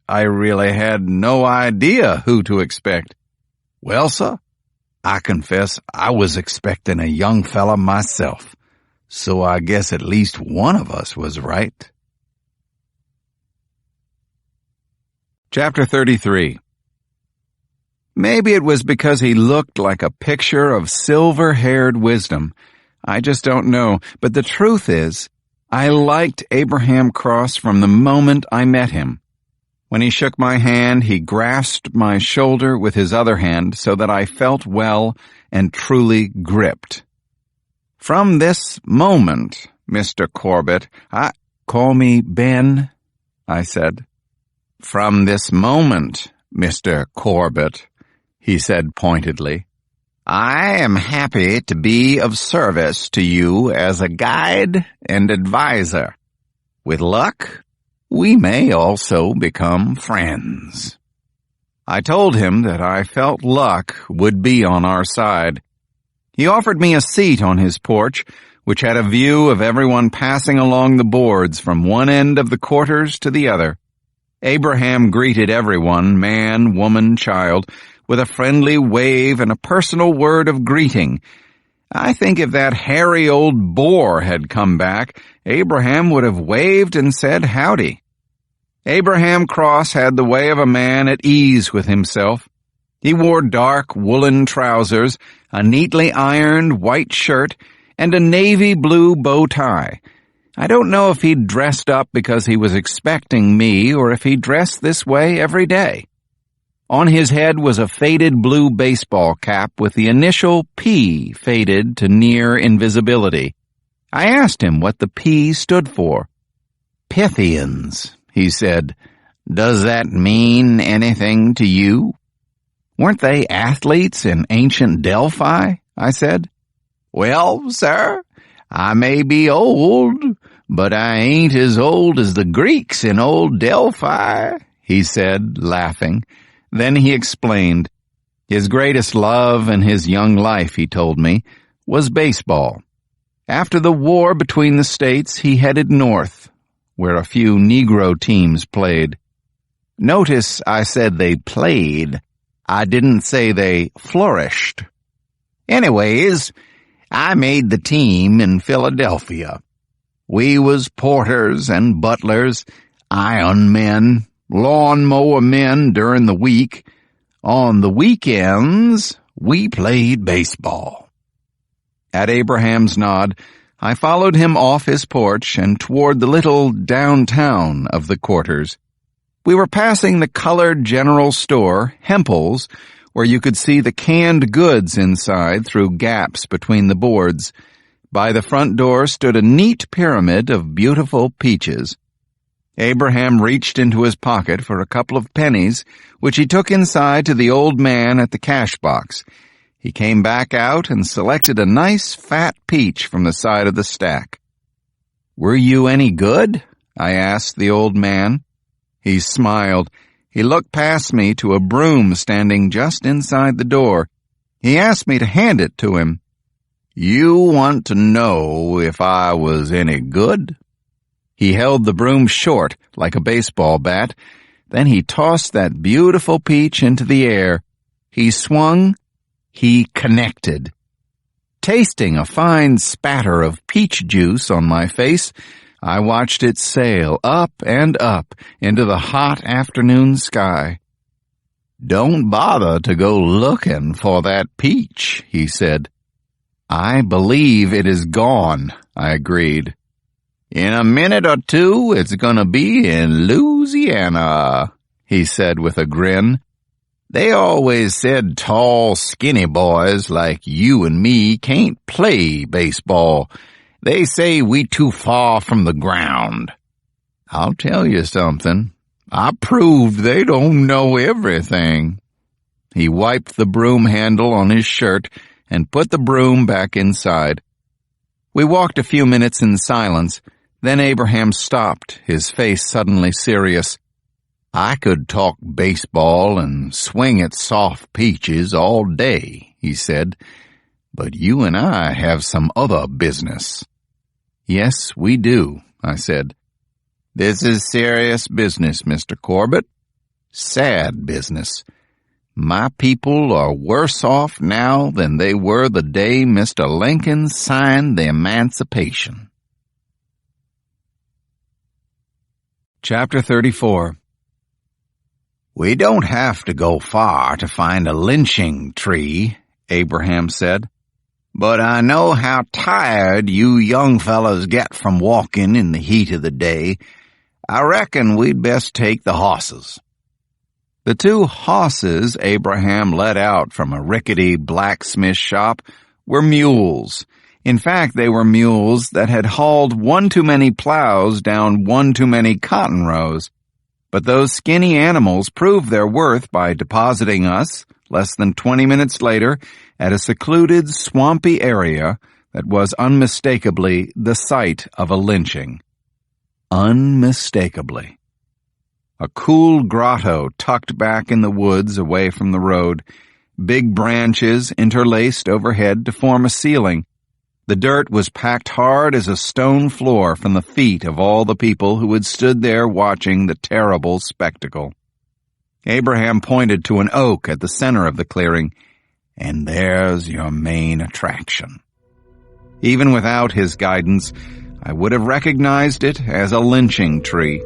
I really had no idea who to expect. Well, sir, I confess I was expecting a young fella myself, so I guess at least one of us was right. Chapter 33. Maybe it was because he looked like a picture of silver-haired wisdom. I just don't know, but the truth is, I liked Abraham Cross from the moment I met him. When he shook my hand, he grasped my shoulder with his other hand so that I felt well and truly gripped. From this moment, Mr. Corbett, call me Ben, I said. From this moment, Mr. Corbett, he said pointedly, I am happy to be of service to you as a guide and advisor. With luck, we may also become friends. I told him that I felt luck would be on our side. He offered me a seat on his porch, which had a view of everyone passing along the boards from one end of the quarters to the other. Abraham greeted everyone, man, woman, child, with a friendly wave and a personal word of greeting. I think if that hairy old boar had come back, Abraham would have waved and said howdy. Abraham Cross had the way of a man at ease with himself. He wore dark woolen trousers, a neatly ironed white shirt, and a navy blue bow tie. I don't know if he'd dressed up because he was expecting me or if he dressed this way every day. On his head was a faded blue baseball cap with the initial P faded to near invisibility. I asked him what the P stood for. Pythians, he said. Does that mean anything to you? Weren't they athletes in ancient Delphi? I said. Well, sir, I may be old, but I ain't as old as the Greeks in old Delphi, he said, laughing. Then he explained. His greatest love in his young life, he told me, was baseball. After the war between the states, he headed north, where a few Negro teams played. Notice I said they played. I didn't say they flourished. Anyways, I made the team in Philadelphia. We was porters and butlers, iron men, lawn-mower men during the week. On the weekends, we played baseball. At Abraham's nod, I followed him off his porch and toward the little downtown of the quarters. We were passing the colored general store, Hempel's, where you could see the canned goods inside through gaps between the boards. By the front door stood a neat pyramid of beautiful peaches. Abraham reached into his pocket for a couple of pennies, which he took inside to the old man at the cash box. He came back out and selected a nice fat peach from the side of the stack. Were you any good? I asked the old man. He smiled. He looked past me to a broom standing just inside the door. He asked me to hand it to him. You want to know if I was any good? He held the broom short, like a baseball bat. Then he tossed that beautiful peach into the air. He swung. He connected. Tasting a fine spatter of peach juice on my face, I watched it sail up and up into the hot afternoon sky. Don't bother to go looking for that peach, he said. I believe it is gone, I agreed. In a minute or two, it's gonna be in Louisiana, he said with a grin. They always said tall, skinny boys like you and me can't play baseball. They say we too far from the ground. I'll tell you something. I proved they don't know everything. He wiped the broom handle on his shirt and put the broom back inside. We walked a few minutes in silence. Then Abraham stopped, his face suddenly serious. I could talk baseball and swing at soft peaches all day, he said, but you and I have some other business. Yes, we do, I said. This is serious business, Mr. Corbett. Sad business. My people are worse off now than they were the day Mr. Lincoln signed the Emancipation. Chapter 34. We don't have to go far to find a lynching tree, Abraham said. But I know how tired you young fellows get from walking in the heat of the day. I reckon we'd best take the hosses. The two hosses Abraham let out from a rickety blacksmith shop were mules. In fact, they were mules that had hauled one too many plows down one too many cotton rows. But those skinny animals proved their worth by depositing us, less than 20 minutes later, at a secluded, swampy area that was unmistakably the site of a lynching. Unmistakably. A cool grotto tucked back in the woods away from the road, big branches interlaced overhead to form a ceiling. The dirt was packed hard as a stone floor from the feet of all the people who had stood there watching the terrible spectacle. Abraham pointed to an oak at the center of the clearing. And there's your main attraction. Even without his guidance, I would have recognized it as a lynching tree.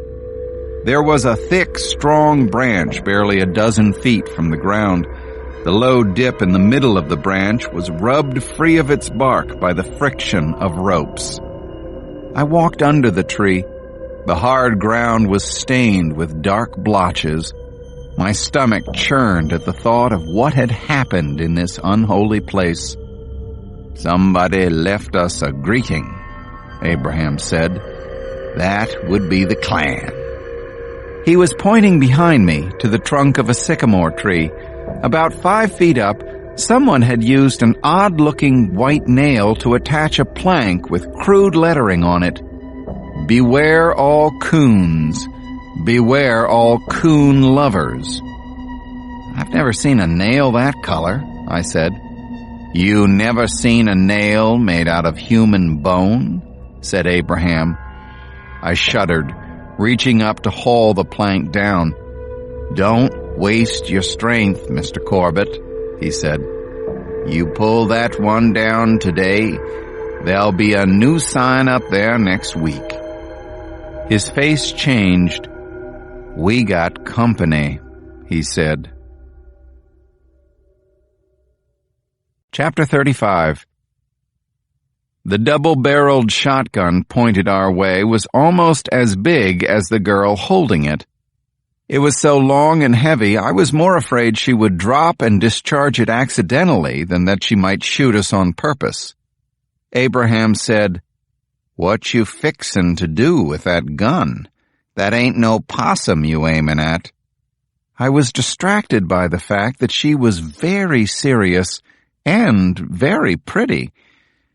There was a thick, strong branch barely a dozen feet from the ground. The low dip in the middle of the branch was rubbed free of its bark by the friction of ropes. I walked under the tree. The hard ground was stained with dark blotches. My stomach churned at the thought of what had happened in this unholy place. Somebody left us a greeting, Abraham said. That would be the clan. He was pointing behind me to the trunk of a sycamore tree. About 5 feet up, someone had used an odd-looking white nail to attach a plank with crude lettering on it. Beware all coons. Beware all coon lovers. I've never seen a nail that color, I said. You never seen a nail made out of human bone? Said Abraham. I shuddered, reaching up to haul the plank down. Don't waste your strength, Mr. Corbett, he said. You pull that one down today, there'll be a new sign up there next week. His face changed. We got company, he said. Chapter 35. The double-barreled shotgun pointed our way was almost as big as the girl holding it. It was so long and heavy, I was more afraid she would drop and discharge it accidentally than that she might shoot us on purpose. Abraham said, "What you fixin' to do with that gun? That ain't no possum you aimin' at." I was distracted by the fact that she was very serious and very pretty.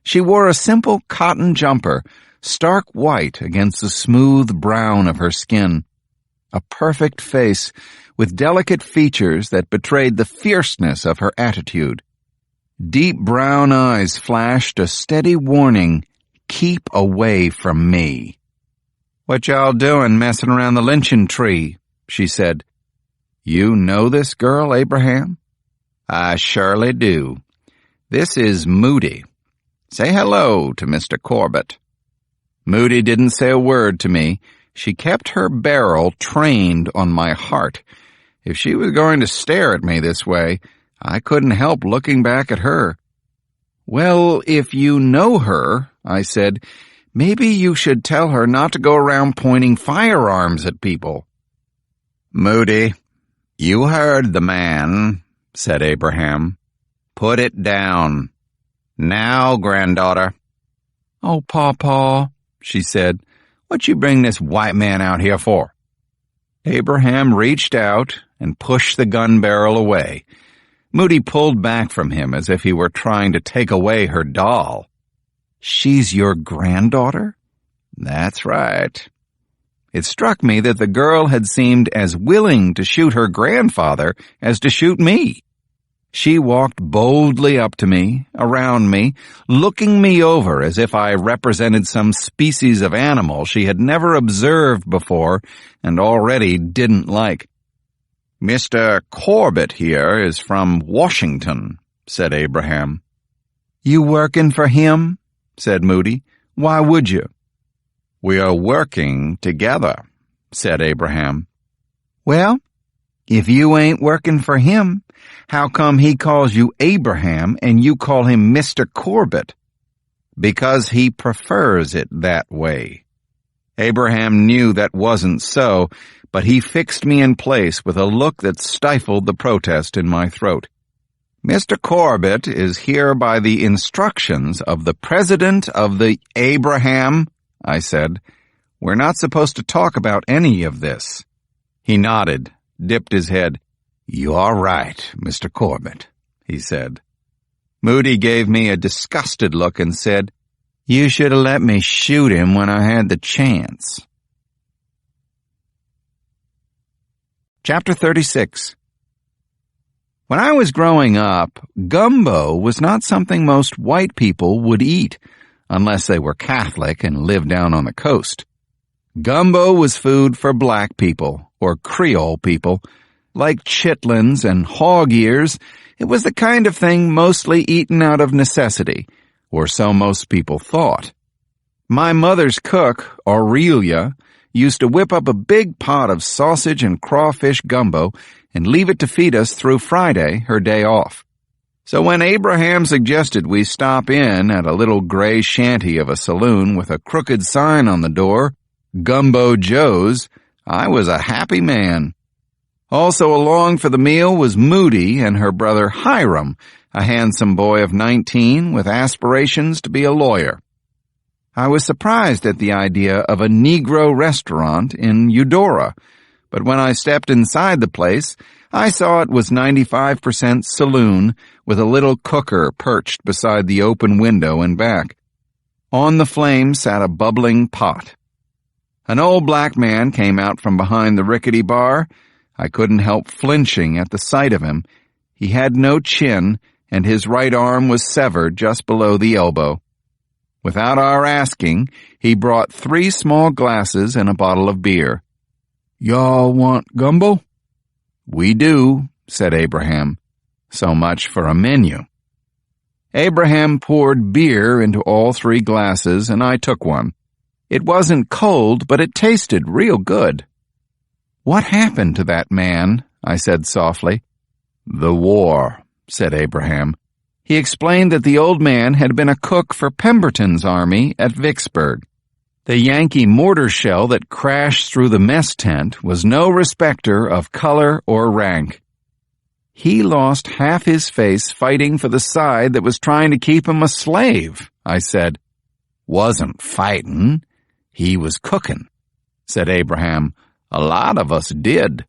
She wore a simple cotton jumper, stark white against the smooth brown of her skin. A perfect face with delicate features that betrayed the fierceness of her attitude. Deep brown eyes flashed a steady warning, "Keep away from me." "What y'all doing messing around the lynching tree?" she said. "You know this girl, Abraham?" "I surely do. This is Moody. Say hello to Mr. Corbett." Moody didn't say a word to me. She kept her barrel trained on my heart. If she was going to stare at me this way, I couldn't help looking back at her. "Well, if you know her," I said, "maybe you should tell her not to go around pointing firearms at people." "Moody, you heard the man," said Abraham. "Put it down. Now, granddaughter." "Oh, Pawpaw," she said, "what you bring this white man out here for?" Abraham reached out and pushed the gun barrel away. Moody pulled back from him as if he were trying to take away her doll. "She's your granddaughter?" "That's right." It struck me that the girl had seemed as willing to shoot her grandfather as to shoot me. She walked boldly up to me, around me, looking me over as if I represented some species of animal she had never observed before and already didn't like. "Mr. Corbett here is from Washington," said Abraham. "You working for him?" said Moody. "Why would you?" "We are working together," said Abraham. "Well, if you ain't working for him, how come he calls you Abraham and you call him Mr. Corbett?" "Because he prefers it that way." Abraham knew that wasn't so, but he fixed me in place with a look that stifled the protest in my throat. "Mr. Corbett is here by the instructions of the President of the—" "Abraham," I said, "we're not supposed to talk about any of this." He nodded, dipped his head. "You are right, Mr. Corbett," he said. Moody gave me a disgusted look and said, "You should have let me shoot him when I had the chance." Chapter 36. When I was growing up, gumbo was not something most white people would eat, unless they were Catholic and lived down on the coast. Gumbo was food for black people, or Creole people. Like chitlins and hog ears, it was the kind of thing mostly eaten out of necessity, or so most people thought. My mother's cook, Aurelia, used to whip up a big pot of sausage and crawfish gumbo and leave it to feed us through Friday, her day off. So when Abraham suggested we stop in at a little gray shanty of a saloon with a crooked sign on the door, Gumbo Joe's, I was a happy man. Also along for the meal was Moody and her brother Hiram, a handsome boy of 19 with aspirations to be a lawyer. I was surprised at the idea of a Negro restaurant in Eudora, but when I stepped inside the place, I saw it was 95% saloon with a little cooker perched beside the open window in back. On the flame sat a bubbling pot. An old black man came out from behind the rickety bar. I couldn't help flinching at the sight of him. He had no chin, and his right arm was severed just below the elbow. Without our asking, he brought 3 small glasses and a bottle of beer. "Y'all want gumbo?" "We do," said Abraham. "So much for a menu." Abraham poured beer into all 3 glasses, and I took one. It wasn't cold, but it tasted real good. "What happened to that man?" I said softly. "The war," said Abraham. He explained that the old man had been a cook for Pemberton's army at Vicksburg. The Yankee mortar shell that crashed through the mess tent was no respecter of color or rank. "He lost half his face fighting for the side that was trying to keep him a slave," I said. "Wasn't fighting. He was cooking," said Abraham. "A lot of us did.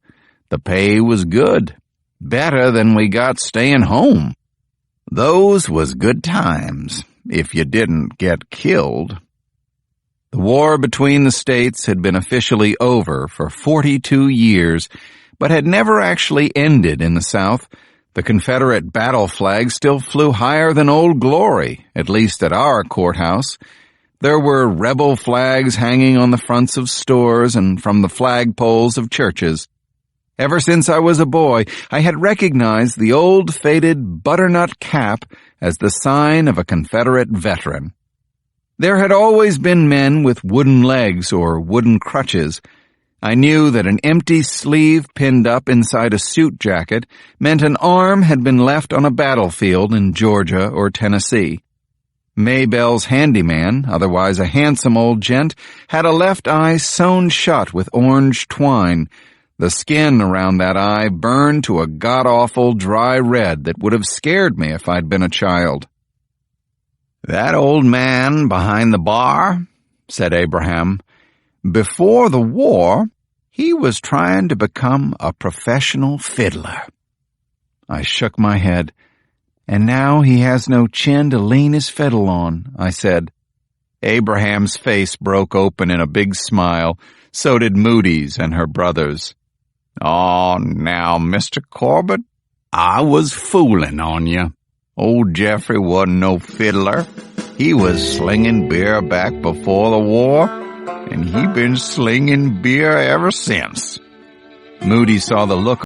The pay was good. Better than we got staying home. Those was good times, if you didn't get killed." The war between the states had been officially over for 42 years, but had never actually ended in the South. The Confederate battle flag still flew higher than Old Glory, at least at our courthouse. There were rebel flags hanging on the fronts of stores and from the flagpoles of churches. Ever since I was a boy, I had recognized the old faded butternut cap as the sign of a Confederate veteran. There had always been men with wooden legs or wooden crutches. I knew that an empty sleeve pinned up inside a suit jacket meant an arm had been left on a battlefield in Georgia or Tennessee. Maybell's handyman, otherwise a handsome old gent, had a left eye sewn shut with orange twine. The skin around that eye burned to a god-awful dry red that would have scared me if I'd been a child. "That old man behind the bar," said Abraham, "before the war, he was trying to become a professional fiddler." I shook my head. "And now he has no chin to lean his fiddle on," I said. Abraham's face broke open in a big smile. So did Moody's and her brothers. "Oh, now, Mr. Corbett, I was fooling on you. Old Jeffrey wasn't no fiddler. He was slinging beer back before the war, and he been slinging beer ever since." Moody saw the look